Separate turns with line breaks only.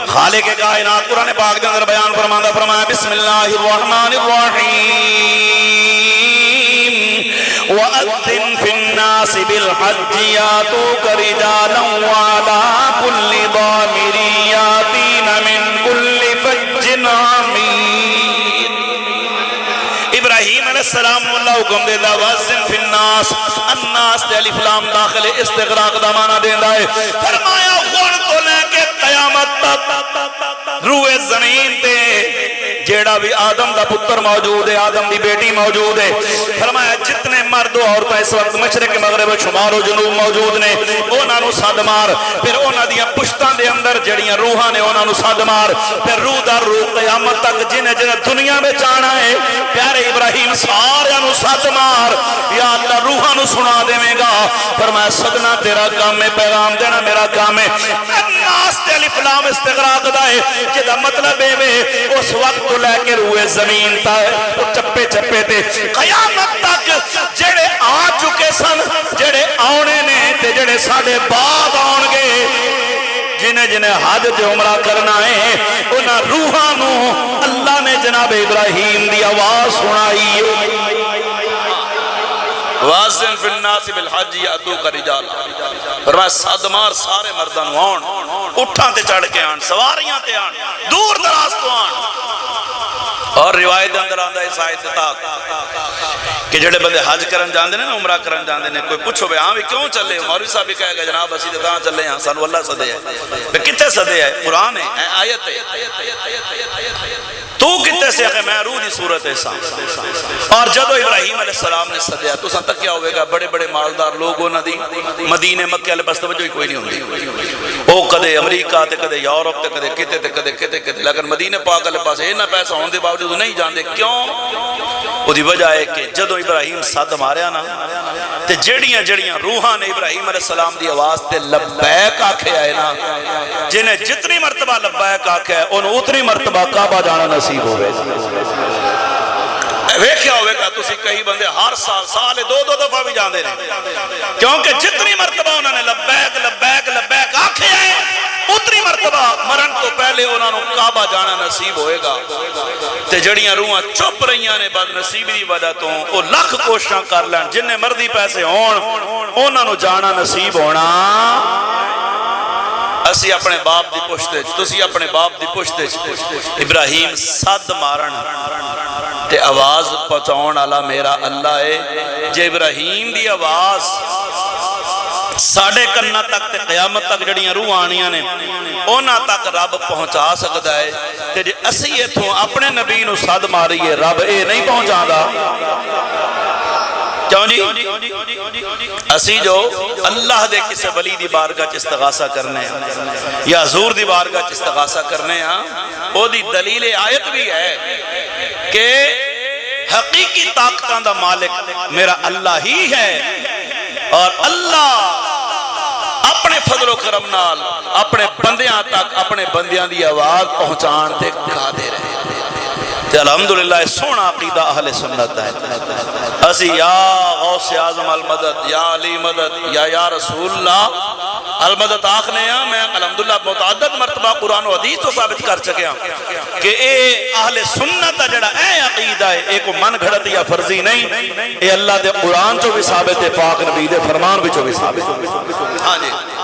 خالق کائنات قرآن پاک کے اندر بیان فرماتا فرمایا بسم اللہ الرحمن الرحیم وَأَذِّن فِي النَّاسِ بِالْحَجِّ يَأْتُوكَ رِجَالًا وَعَلَى كُلِّ ضَامِرٍ يَأْتِينَ مِنْ كُلِّ فَجٍّ عَمِيقٍ ابراہیم علیہ السلام اللہ حکم دیتا وَأَذِّن فِي النَّاسِ الناس تے الف لام داخل استغراق دا معنی دیتا ہے فرمایا غور کو لے کے قیامت تک روئے زمین تے جیڑا بھی آدم دا پتر موجود ہے آدم دی بیٹی موجود ہے فرمایا جتنے مرد و عورتیں اس وقت مشرق مغرب شمال و جنوب موجود نے انہاں نو صد مار پھر انہاں دیاں پشتاں دے اندر جڑیاں روحاں نے انہاں نو صد مار پھر روح در روح قیامت تک جنہیں جنہیں دنیا میں جانا ہے پیارے ابراہیم سارے نو صد مار یا اللہ روحاں نو سنا دے میں گا فرمایا سدنا تیرا کام ہے پیغام دینا میرا کام ہے الناس تے الف لام استغراق دا ہے جدا مطلب ہے اس وقت لے کے روئے زمین تا چپے چپے تے قیامت تک جڑے آ چکے سن جڑے آنے نے تے جڑے ساڑھے بعد آنگے جنہیں جنہیں حج تے عمرہ کرنا ہے انہاں روحانو اللہ نے جناب ابراہیم دی آواز سنائی وَأَذِّن فِي النَّاسِ بِالْحَجِّ يَأْتُوكَ رِجَالًا فرمایا صدمار سارے مردان آن اٹھاں تے چڑھ کے آن سواریاں تے آن دور دراز تو آن اور روایت اندر آندہ اس آیت تاک کہ جڑے بندے حج کرن جاندے نے عمرہ کرن جاندے نے کوئی پوچھو بے ہاں بھی کیوں چلے مولوی صاحب بھی کہے گا جناب اسی تے تاں چلے ہیں سانو اللہ صدے ہے بے کتے صدے ہے قرآن ہے آیت ہے تو کتے سے کہ میں روح دی صورت ایسا اور جدو ابراہیم علیہ السلام نے صدیا تو سن تک کیا ہوئے گا بڑے بڑے مالدار لوگوں نہ دی مدینے مکہ علیہ بس توجہ کوئی نہیں ہوندی او کدے امریکہ تے کدے یورپ تے کدے کتے تے کدے کتے کتے لیکن مدینے پاک علیہ پاس اینا پیسہ ہون دے باوجود نہیں جاندے کیوں وہ دی وجہ ہے کہ جدو ابراہیم صد ماریا نا تے جڑیاں روحاں نے ابراہیم علیہ السلام دی آواز تے لبیک آکھے آئے نا جنہیں جتنی مرتبہ لبیک آکھے آئے انہوں اتنی مرتبہ کعبہ جانا نصیب ہوئے ویکھیا ہوئے گا تسی کئی بندے ہر سال دو دفعہ بھی جاندے رہے کیونکہ جتنی مرتبہ انہوں نے لبیک لبیک لبیک آکھے آئے اتنی مرتبہ مرن تو پہلے انہوں نے کعبہ جانا نصیب ہوئے گا تے جڑیاں روحاں چپ رہیاں نے بد نصیبی دی وجہ تو وہ لکھ کوششاں کر لین جنہیں مردی پیسے ہون انہوں نے جانا نصیب ہونا اسی اپنے باپ دی پشتے تسی اپنے باپ دی پشتے ابراہیم صد مارن تے آواز پہنچاؤن والا میرا اللہ ہے جے ابراہیم دی آواز ساڑھے کنہ تک تے قیامت تک جڑیاں روح آنیاں نے اونا تک رب پہنچا سکتا ہے تے جے اسی ایتھوں اپنے نبی نو صد ماری ہے رب اے نہیں پہنچا دا کیوں جی اسی جو اللہ دے کسے ولی دی بارگاہ چ استغاثہ کرنے ہیں یا حضور دی بارگاہ چ استغاثہ کرنے ہیں او دی دلیل آیت بھی ہے کہ حقیقی طاقتاں دا مالک میرا اللہ ہی ہے اور اللہ اپنے فضل و کرم نال اپنے بندیاں تک اپنے بندیاں دی آواز پہنچان تے قادر ہے تے الحمدللہ سونا عقیدہ اہل سنت ہے اسی یا غوث اعظم المدد یا علی مدد یا رسول اللہ المدد آخنے ہیں میں الحمدللہ متعدد مرتبہ قرآن و حدیث تو ثابت کر چکے ہیں کہ اے اہل سنت جڑا اے عقیدہ ہے ایک من گھڑت یا فرضی نہیں اے اللہ دے قرآن چو بھی ثابت ہے پاک نبی دے فرمان بھی چو بھی ثابت ہے ہاں جی